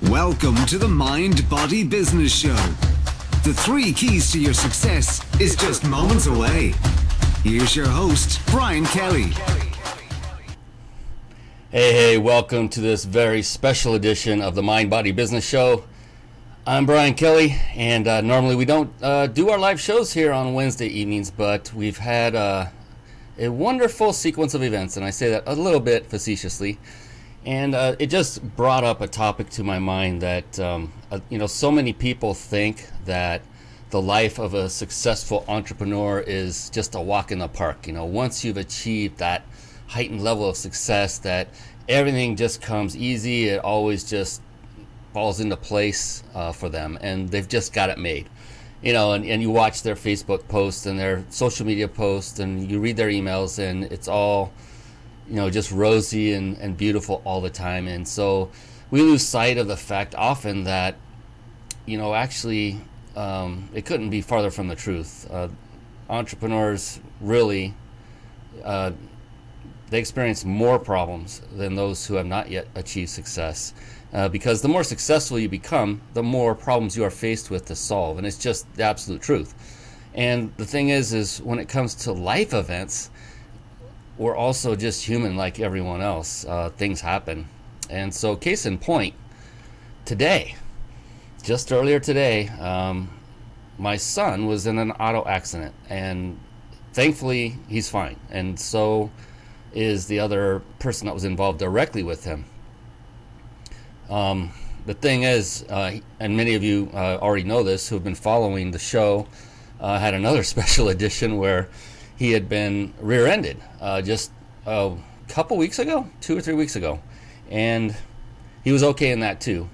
Welcome to the Mind Body Business Show. The 3 keys to your success is just moments away. Here's your host, Brian Kelly. Hey, welcome to this very special edition of the Mind Body Business Show. I'm Brian Kelly, and normally we don't do our live shows here on Wednesday evenings, but we've had a wonderful sequence of events, and I say that a little bit facetiously. And it just brought up a topic to my mind that, so many people think that the life of a successful entrepreneur is just a walk in the park. Once you've achieved that heightened level of success, that everything just comes easy. It always just falls into place for them, and they've just got it made. And you watch their Facebook posts and their social media posts, and you read their emails, and it's all just rosy and beautiful all the time. And so we lose sight of the fact often that, actually it couldn't be farther from the truth. Entrepreneurs really, they experience more problems than those who have not yet achieved success. Because the more successful you become, the more problems you are faced with to solve. And it's just the absolute truth. And the thing is when it comes to life events, we're also just human like everyone else. Things happen. And so case in point, today, just earlier today, my son was in an auto accident, and thankfully he's fine. And so is the other person that was involved directly with him. The thing is, and many of you already know this who have been following the show, had another special edition where he had been rear-ended just a couple weeks ago, 2 or 3 weeks ago. And he was okay in that too.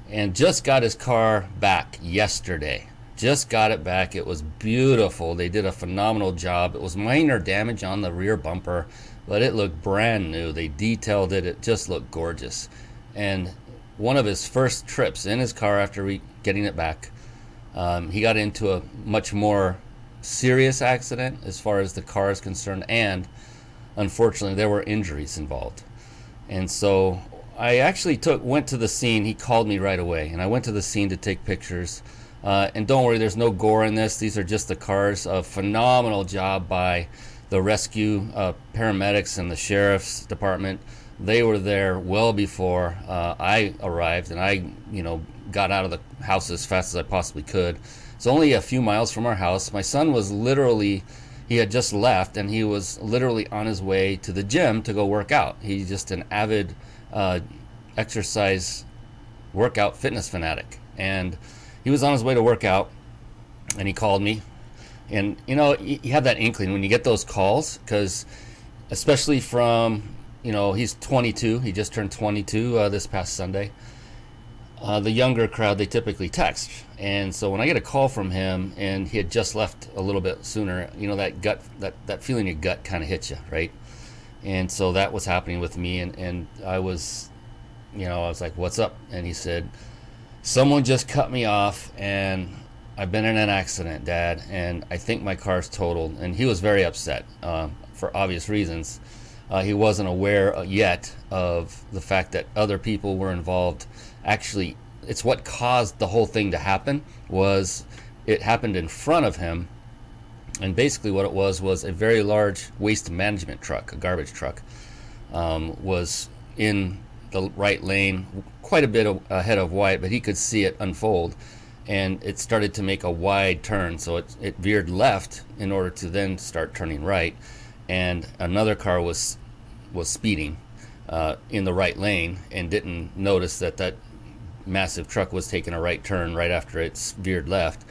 And just got his car back yesterday. Just got it back. It was beautiful. They did a phenomenal job. It was minor damage on the rear bumper, but it looked brand new. They detailed it. It just looked gorgeous. And one of his first trips in his car after getting it back, he got into a much more serious accident as far as the car is concerned, and unfortunately there were injuries involved. And so I actually went to the scene. He called me right away, and I went to the scene to take pictures. And don't worry, there's no gore in this. These are just the cars. A phenomenal job by the rescue paramedics and the sheriff's department. They were there well before I arrived, and I got out of the house as fast as I possibly could. It's only a few miles from our house. My son was literally, he had just left, and he was literally on his way to the gym to go work out. He's just an avid exercise workout fitness fanatic. And he was on his way to work out, and he called me. And, you have that inkling when you get those calls, because especially from, he's 22. He just turned 22 this past Sunday. The younger crowd, they typically text. And so when I get a call from him, and he had just left a little bit sooner, that feeling in your gut kind of hits you, right? And so that was happening with me, and I was, I was like, "What's up?" And he said, "Someone just cut me off, and I've been in an accident, Dad, and I think my car's totaled." And he was very upset for obvious reasons. He wasn't aware yet of the fact that other people were involved. Actually, it's what caused the whole thing to happen. It happened in front of him, and basically what it was a very large waste management truck, a garbage truck, was in the right lane, quite a bit ahead of Wyatt, but he could see it unfold, and it started to make a wide turn. So it veered left in order to then start turning right, and another car was speeding in the right lane and didn't notice that massive truck was taking a right turn right after it veered left,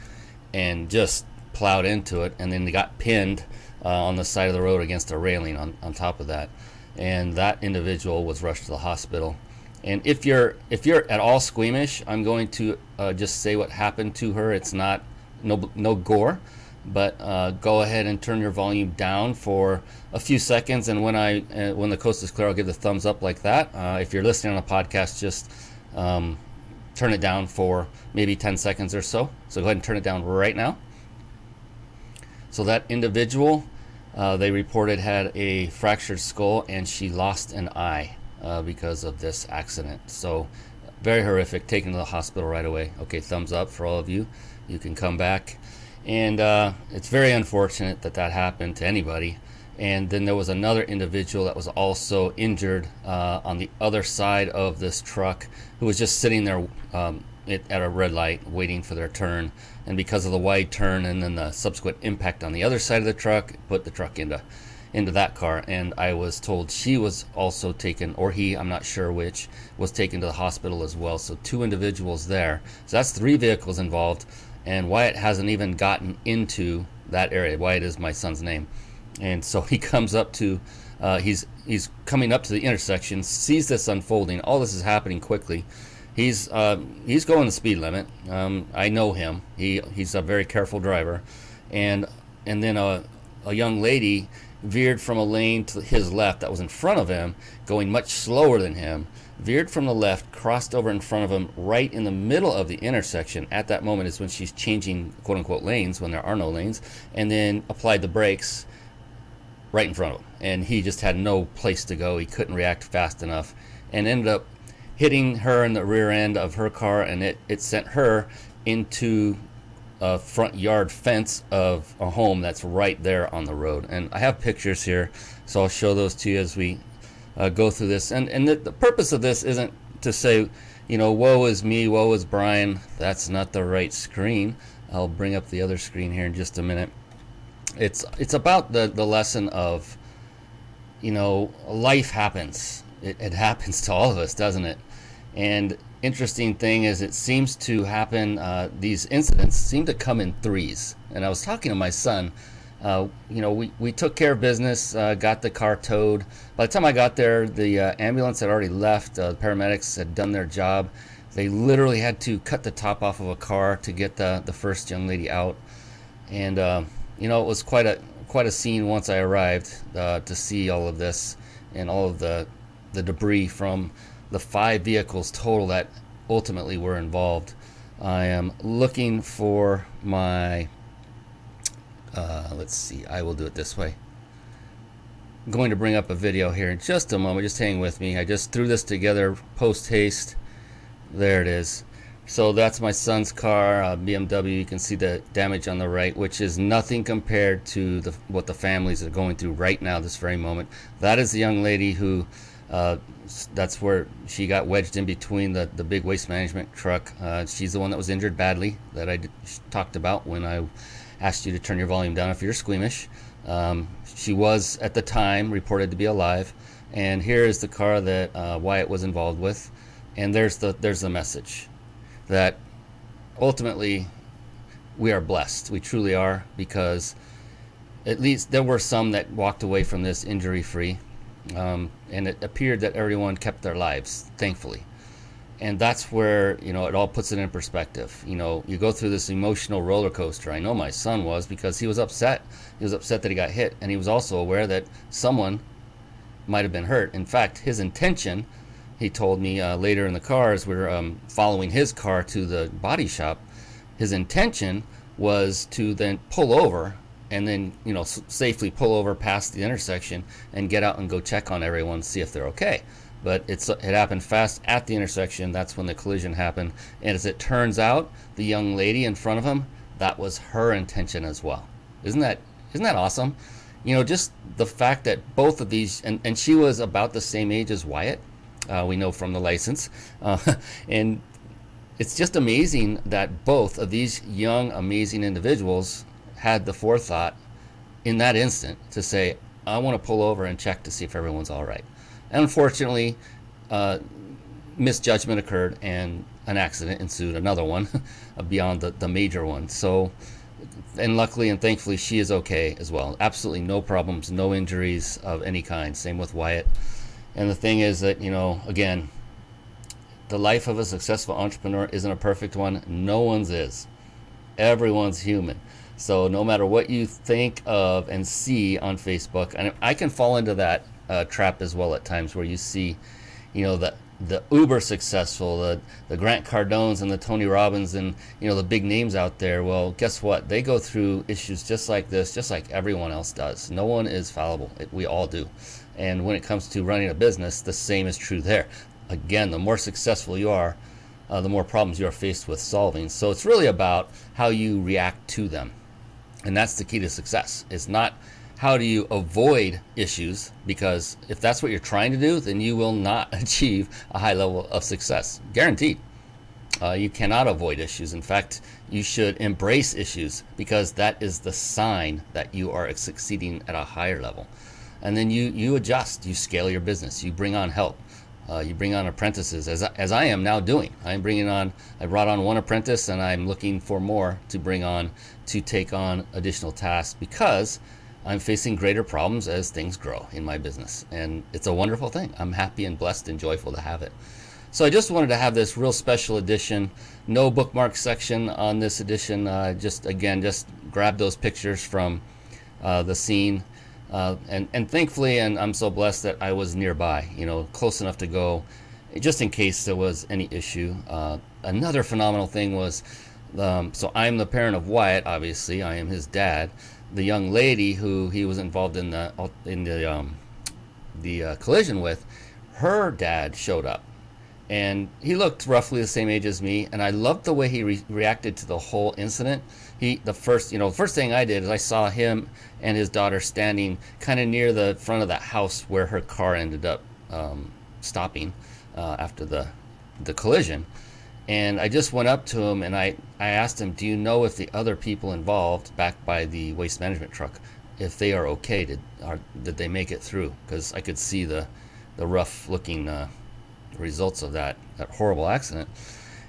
and just plowed into it, and then they got pinned on the side of the road against a railing on top of that. And that individual was rushed to the hospital. And if you're at all squeamish, I'm going to just say what happened to her. It's no gore, but go ahead and turn your volume down for a few seconds, and when the coast is clear, I'll give the thumbs up like that. If you're listening on a podcast, just turn it down for maybe 10 seconds or so. So go ahead and turn it down right now. So that individual, they reported, had a fractured skull, and she lost an eye because of this accident. So Very horrific. Taken to the hospital right away. Okay, thumbs up for all of you. You can come back. And it's very unfortunate that that happened to anybody. And then there was another individual that was also injured on the other side of this truck, who was just sitting there at a red light waiting for their turn. And because of the wide turn and then the subsequent impact on the other side of the truck, it put the truck into that car. And I was told she was also taken, or he, I'm not sure which, was taken to the hospital as well. So 2 individuals there. So that's 3 vehicles involved. And Wyatt hasn't even gotten into that area. Wyatt is my son's name. And so he comes up to, he's coming up to the intersection, sees this unfolding. All this is happening quickly. He's going the speed limit. I know him. He's a very careful driver. And then a young lady veered from a lane to his left that was in front of him, going much slower than him, veered from the left, crossed over in front of him right in the middle of the intersection. At that moment is when she's changing quote-unquote lanes, when there are no lanes, and then applied the brakes right in front of him. And he just had no place to go. He couldn't react fast enough and ended up hitting her in the rear end of her car, and it sent her into a front yard fence of a home that's right there on the road. And I have pictures here, so I'll show those to you as we go through this. And the purpose of this isn't to say, woe is me, woe is Brian. That's not the right screen. I'll bring up the other screen here in just a minute. It's about the lesson of, life happens. It happens to all of us, doesn't it? And interesting thing is, it seems to happen, these incidents seem to come in threes. And I was talking to my son, we took care of business, got the car towed. By the time I got there, the ambulance had already left. The paramedics had done their job. They literally had to cut the top off of a car to get the first young lady out. And it was quite a scene once I arrived to see all of this and all of the debris from the 5 vehicles total that ultimately were involved. I am looking for my, let's see, I will do it this way. I'm going to bring up a video here in just a moment. Just hang with me. I just threw this together post haste. There it is. So that's my son's car, BMW. You can see the damage on the right, which is nothing compared to what the families are going through right now, this very moment. That is the young lady who, that's where she got wedged in between the big waste management truck. She's the one that was injured badly that I talked about when I asked you to turn your volume down if you're squeamish. She was, at the time, reported to be alive. And here is the car that Wyatt was involved with. And there's the message. That ultimately we are blessed. We truly are, because at least there were some that walked away from this injury-free, and it appeared that everyone kept their lives, thankfully. And that's where, it all puts it in perspective. You go through this emotional roller coaster. I know my son was, because he was upset. He was upset that he got hit, and he was also aware that someone might have been hurt. In fact, his intention, he told me later in the car as we were following his car to the body shop, his intention was to then pull over and then, safely pull over past the intersection and get out and go check on everyone, see if they're okay. But it happened fast at the intersection. That's when the collision happened. And as it turns out, the young lady in front of him, that was her intention as well. Isn't that awesome? Just the fact that both of these, and she was about the same age as Wyatt. We know from the license. And it's just amazing that both of these young, amazing individuals had the forethought in that instant to say, I want to pull over and check to see if everyone's all right. And unfortunately, misjudgment occurred and an accident ensued, another one beyond the major one. So, and luckily and thankfully, she is okay as well. Absolutely no problems, no injuries of any kind. Same with Wyatt. And the thing is that, again, the life of a successful entrepreneur isn't a perfect one. No one's is. Everyone's human. So no matter what you think of and see on Facebook, and I can fall into that trap as well at times, where you see, the uber successful, the Grant Cardones and the Tony Robbins and, the big names out there. Well, guess what? They go through issues just like this, just like everyone else does. No one is fallible. We all do. And when it comes to running a business, the same is true there. Again, the more successful you are, the more problems you're faced with solving. So it's really about how you react to them. And that's the key to success. It's not how do you avoid issues, because if that's what you're trying to do, then you will not achieve a high level of success. Guaranteed. You cannot avoid issues. In fact, you should embrace issues, because that is the sign that you are succeeding at a higher level. And then you adjust, you scale your business, you bring on help. You bring on apprentices, as I am now doing. I brought on one apprentice, and I'm looking for more to bring on to take on additional tasks, because I'm facing greater problems as things grow in my business. And it's a wonderful thing. I'm happy and blessed and joyful to have it. So I just wanted to have this real special edition. No bookmark section on this edition. Just grab those pictures from the scene. And thankfully, and I'm so blessed that I was nearby, close enough to go, just in case there was any issue. Another phenomenal thing was, so I'm the parent of Wyatt. Obviously, I am his dad. The young lady who he was involved in the collision with, her dad showed up, and he looked roughly the same age as me. And I loved the way he reacted to the whole incident. The first thing I did is I saw him and his daughter standing kind of near the front of that house where her car ended up stopping after the collision. And I just went up to him and I asked him, do you know if the other people involved back by the waste management truck, if they are okay? Did they make it through? Because I could see the rough looking results of that horrible accident.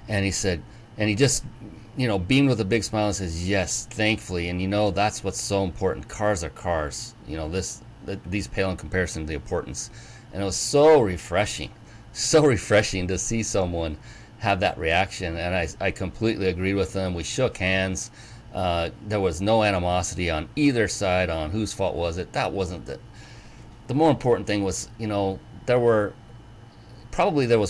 And he said, and he just beamed with a big smile and says, yes, thankfully. And that's what's so important. Cars are cars. These pale in comparison to the importance. And it was so refreshing to see someone have that reaction. And I completely agreed with them. We shook hands. There was no animosity on either side on whose fault was it. That wasn't the more important thing was, there was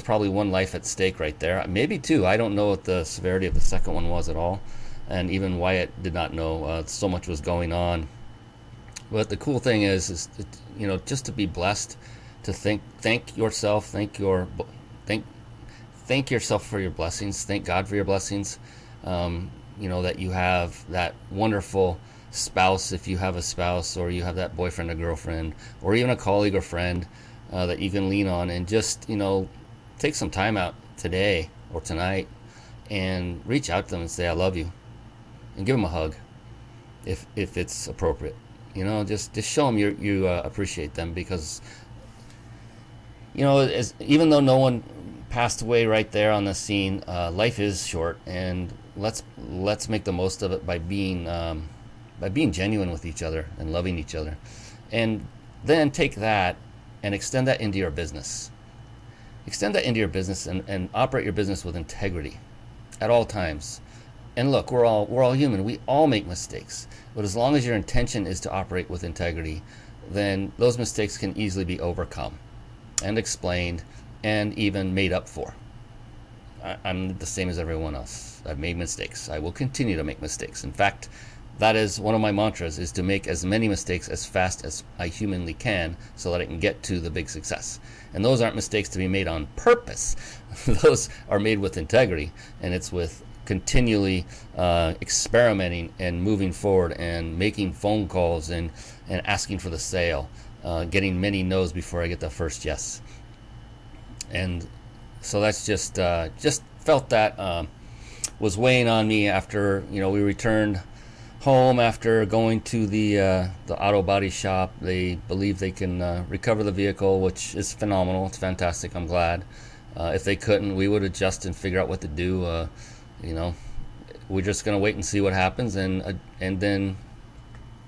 probably one life at stake right there, maybe two. I don't know what the severity of the second one was at all, and even Wyatt did not know. So much was going on. But the cool thing is just to be blessed, to thank yourself, thank yourself for your blessings, thank God for your blessings. That you have that wonderful spouse, if you have a spouse, or you have that boyfriend or girlfriend, or even a colleague or friend that you can lean on, and just take some time out today or tonight and reach out to them and say I love you, and give them a hug if it's appropriate. Just show them you appreciate them, because even though no one passed away right there on the scene, life is short, and let's make the most of it by being genuine with each other and loving each other, and then take that and extend that into your business. Extend that into your business and operate your business with integrity at all times. And look, we're all human. We all make mistakes. But as long as your intention is to operate with integrity, then those mistakes can easily be overcome and explained and even made up for. I'm the same as everyone else. I've made mistakes. I will continue to make mistakes. In fact, that is one of my mantras, is to make as many mistakes as fast as I humanly can, so that I can get to the big success. And those aren't mistakes to be made on purpose. Those are made with integrity, and it's with continually experimenting and moving forward and making phone calls and asking for the sale, getting many no's before I get the first yes. And so that's just felt that was weighing on me after we returned home after going to the auto body shop. They believe they can recover the vehicle, which is phenomenal. It's fantastic. I'm glad. If they couldn't, we would adjust and figure out what to do. We're just going to wait and see what happens, and then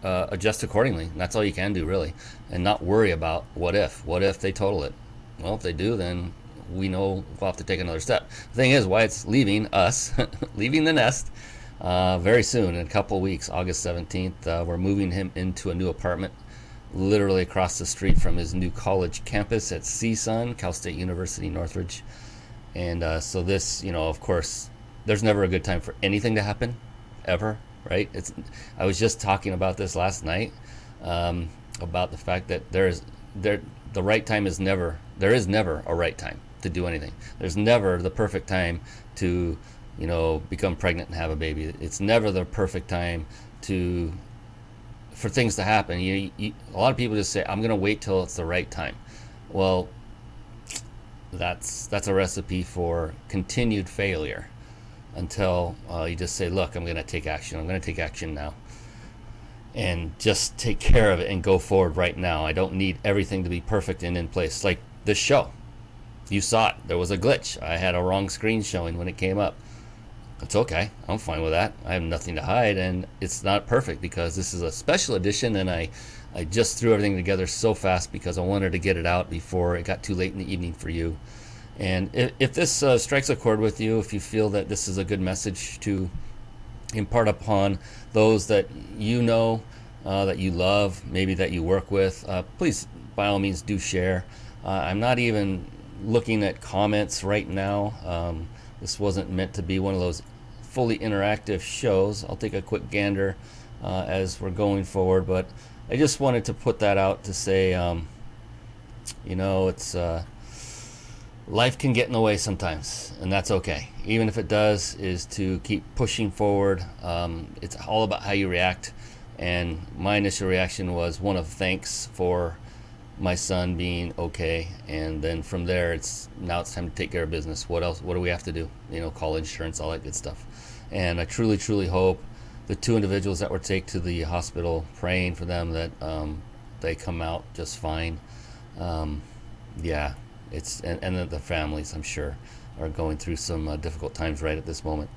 adjust accordingly. And that's all you can do, really, and not worry about what if they total it. Well, if they do, then we know we'll have to take another step. The thing is, Wyatt's leaving us, leaving the nest very soon, in a couple of weeks, August 17th. We're moving him into a new apartment literally across the street from his new college campus at CSUN, Cal State University, Northridge. And so this, of course, there's never a good time for anything to happen, ever, right? I was just talking about this last night, about the fact that there is never a right time. to do anything. There's never the perfect time to, you know, become pregnant and have a baby. It's never the perfect time for things to happen. A lot of people just say, I'm going to wait till it's the right time. Well, that's a recipe for continued failure until you just say, look, I'm going to take action. I'm going to take action now. And just take care of it and go forward right now. I don't need everything to be perfect and in place. Like this show. You saw it. There was a glitch. I had a wrong screen showing when it came up. It's okay. I'm fine with that. I have nothing to hide, and it's not perfect because this is a special edition, and I just threw everything together so fast because I wanted to get it out before it got too late in the evening for you. And if this strikes a chord with you, if you feel that this is a good message to impart upon those that you know, that you love, maybe that you work with, please, by all means, do share. I'm not even looking at comments right now. This wasn't meant to be one of those fully interactive shows. I'll take a quick gander as we're going forward, but I just wanted to put that out to say, you know, it's life can get in the way sometimes, and that's okay. Even if it does, is to keep pushing forward. It's all about how you react, and my initial reaction was one of thanks for my son being okay, and then from there now it's time to take care of business. What else? What do we have to do? You know, call insurance, all that good stuff. And I truly hope the two individuals that were taken to the hospital, praying for them that they come out just fine. Yeah, and the families, I'm sure, are going through some difficult times right at this moment.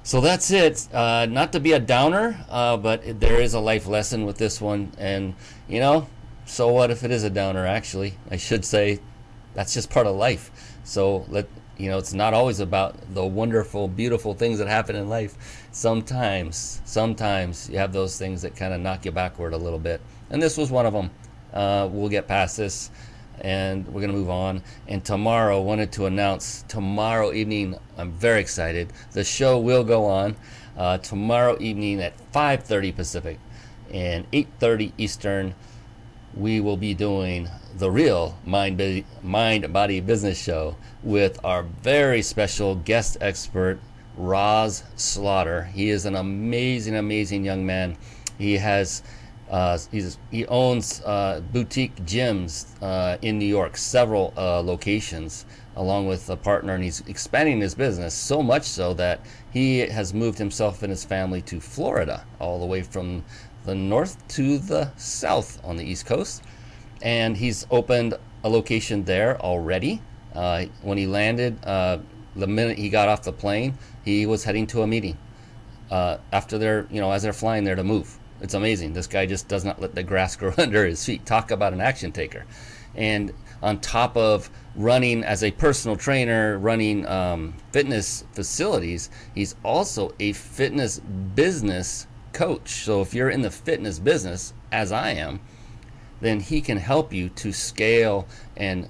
So that's it. Not to be a downer, but there is a life lesson with this one. And, you know, so what if it is a downer? Actually, I should say that's just part of life. So it's not always about the wonderful, beautiful things that happen in life. Sometimes you have those things that kind of knock you backward a little bit. And this was one of them. We'll get past this, and we're going to move on. And tomorrow, wanted to announce tomorrow evening, I'm very excited. The show will go on tomorrow evening at 5:30 Pacific and 8:30 Eastern. We will be doing the real Mind Body Business Show with our very special guest expert, Roz Slaughter. He is an amazing young man. He has he owns boutique gyms in New York, several locations, along with a partner, and he's expanding his business so much so that he has moved himself and his family to Florida, all the way from the north to the south on the East Coast, and he's opened a location there already. When he landed, the minute he got off the plane, he was heading to a meeting after as they're flying there to move. It's amazing. This guy just does not let the grass grow under his feet. Talk about an action taker. And on top of running as a personal trainer, running fitness facilities, he's also a fitness business coach. So if you're in the fitness business, as I am, then he can help you to scale and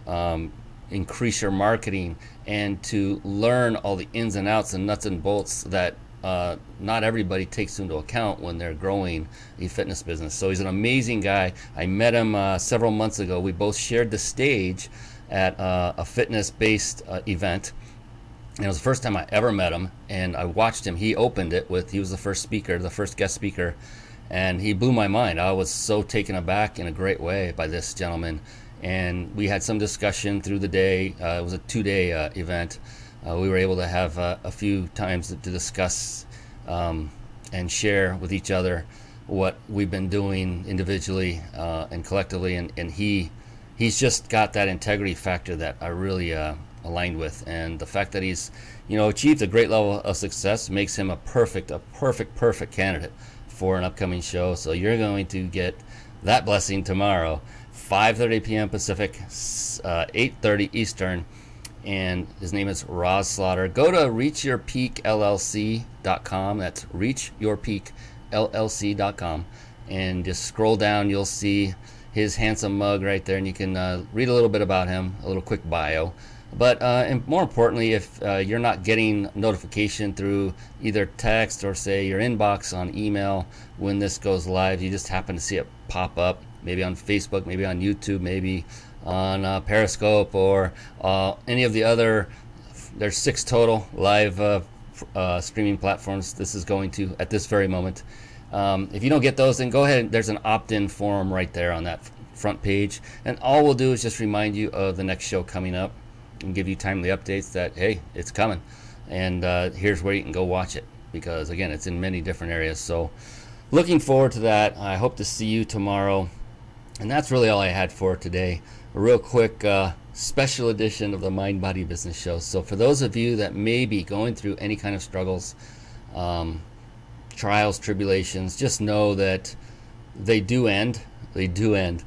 increase your marketing and to learn all the ins and outs and nuts and bolts that not everybody takes into account when they're growing a fitness business. So he's an amazing guy. I met him several months ago. We both shared the stage at a fitness-based event. And it was the first time I ever met him, and I watched him. He opened it he was the first speaker, the first guest speaker, and he blew my mind. I was so taken aback in a great way by this gentleman. And we had some discussion through the day. It was a 2-day event. We were able to have a few times to discuss and share with each other what we've been doing individually and collectively. And he's just got that integrity factor that I really aligned with, and the fact that he's achieved a great level of success makes him a perfect candidate for an upcoming show. So you're going to get that blessing tomorrow, 5:30 p.m. Pacific, 8:30 Eastern, and his name is Roz Slaughter. Go to reachyourpeakllc.com. That's reachyourpeakllc.com, and just scroll down. You'll see his handsome mug right there, and you can read a little bit about him, a little quick bio. But and more importantly, if you're not getting notification through either text or say your inbox on email when this goes live, you just happen to see it pop up, maybe on Facebook, maybe on YouTube, maybe on Periscope or any of the other. There's 6 total live streaming platforms this is going to at this very moment. If you don't get those, then go ahead. There's an opt-in form right there on that front page, and all we'll do is just remind you of the next show coming up and give you timely updates that, hey, it's coming, and here's where you can go watch it, because again, it's in many different areas. So looking forward to that. I hope to see you tomorrow, and that's really all I had for today. A real quick special edition of the Mind Body Business Show. So for those of you that may be going through any kind of struggles, trials, tribulations, just know that they do end. They do end.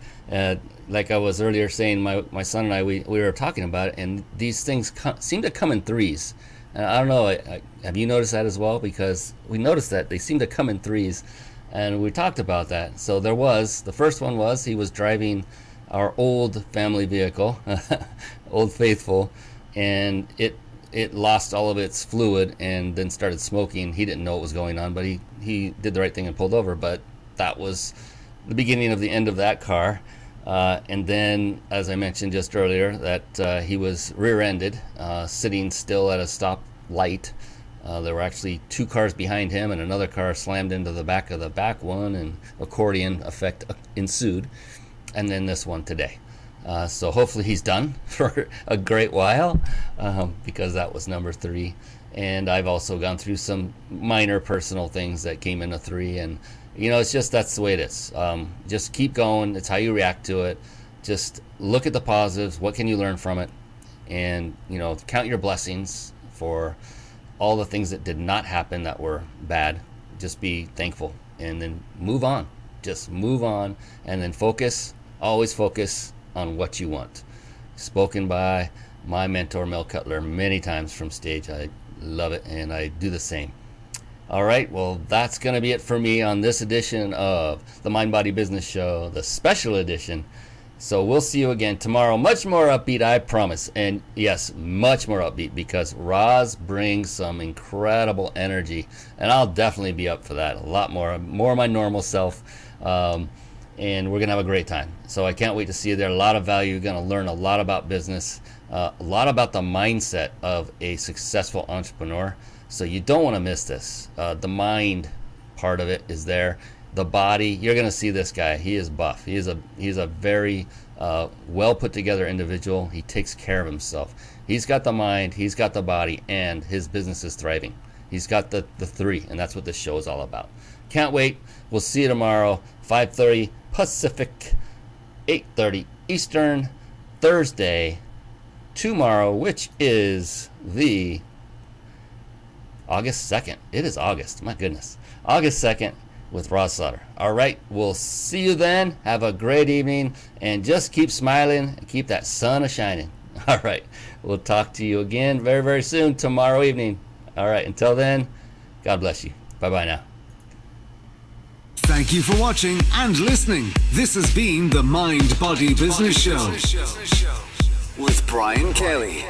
Like I was earlier saying, my son and I, we were talking about it, and these things seem to come in threes. I don't know, have you noticed that as well? Because we noticed that they seem to come in threes, and we talked about that. So the first one was, he was driving our old family vehicle, Old Faithful, and it lost all of its fluid and then started smoking. He didn't know what was going on, but he did the right thing and pulled over. But that was the beginning of the end of that car. And then, as I mentioned just earlier, that he was rear-ended, sitting still at a stop light. There were actually 2 cars behind him, and another car slammed into the back of the back one, and accordion effect ensued. And then this one today. So hopefully he's done for a great while, because that was number 3. And I've also gone through some minor personal things that came into 3, and it's just, that's the way it is. Just keep going. It's how you react to it. Just look at the positives. What can you learn from it? And count your blessings for all the things that did not happen that were bad. Just be thankful, and then move on. Just move on, and then focus. Always focus on what you want. Spoken by my mentor, Mel Cutler, many times from stage. I love it, and I do the same. All right, well, that's going to be it for me on this edition of the Mind Body Business Show, the special edition. So we'll see you again tomorrow. Much more upbeat, I promise. And yes, much more upbeat, because Roz brings some incredible energy, and I'll definitely be up for that. A lot more my normal self. And we're going to have a great time. So I can't wait to see you there. A lot of value. You're going to learn a lot about business, a lot about the mindset of a successful entrepreneur. So you don't want to miss this. The mind part of it is there. The body, you're going to see this guy. He is buff. He's a very well put together individual. He takes care of himself. He's got the mind, he's got the body, and his business is thriving. He's got the 3, and that's what this show is all about. Can't wait. We'll see you tomorrow, 5:30 Pacific, 8:30 Eastern, Thursday, tomorrow, which is the August 2nd. It is August. My goodness. August 2nd with Roz Slaughter. All right. We'll see you then. Have a great evening, and just keep smiling and keep that sun a-shining. All right. We'll talk to you again very, very soon tomorrow evening. All right. Until then, God bless you. Bye-bye now. Thank you for watching and listening. This has been the Mind Body Business Show with Brian Kelly.